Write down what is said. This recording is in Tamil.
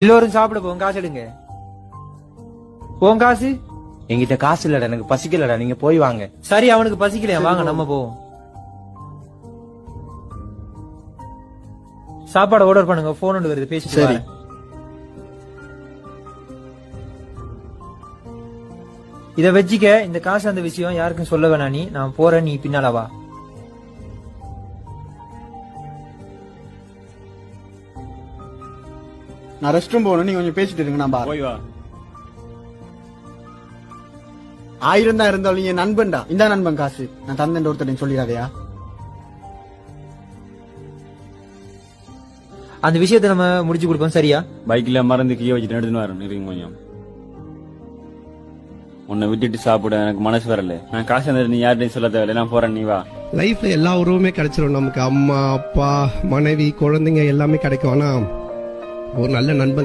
எல்லோரும் சாப்பிட போங்க, காசு எடுங்க. போங்க காசு. என்கிட்ட காசு இல்லடா, எனக்கு பசிக்கலடா, நீங்க போய் வாங்க. சரி, அவனுக்கு பசிக்கலையா, வாங்க நம்ம போவோம். சாப்பாடு ஆர்டர் பண்ணுங்க, போன் ஒன்று வருது, பேசிட்டு சரி. வரேன். இத வச்சுக்க, இந்த காசு அந்த விஷயம் யாருக்கும் சொல்ல வேணாம். நான் போறேன், நீ பின்னால வா. நான் ரெஸ்ட் ரூம் போகணும், நீங்க கொஞ்சம் பேசிட்டு இருங்க, நான் பாரு. போய் வா. 1000 தான் இருந்தாலும் என் நண்பன்டா. இந்த நண்பன் காசு நான் தந்தேன் ஒருத்தர் சொல்லிடாதயா. அந்த விஷயத்தை நம்ம முடிச்சு கொடுப்போம், சரியா? பைக்ல மறந்து கீழே வச்சுட்டு எடுத்துன்னு வரேன், இருங்க கொஞ்சம். உன்னை விட்டுட்டு சாப்பிட எனக்கு மனசு வரல. நான் காசு தந்துட்டு நீ யார்கிட்டையும் சொல்ல தேவையில்லை, நான் போறேன், நீ வா. லைஃப்ல எல்லா உறவுமே கிடைச்சிரும் நமக்கு. அம்மா, அப்பா, மனைவி, குழந்தைங்க எல்லாமே கிடைக்கும். ஆனா ஒரு நல்ல நண்பன்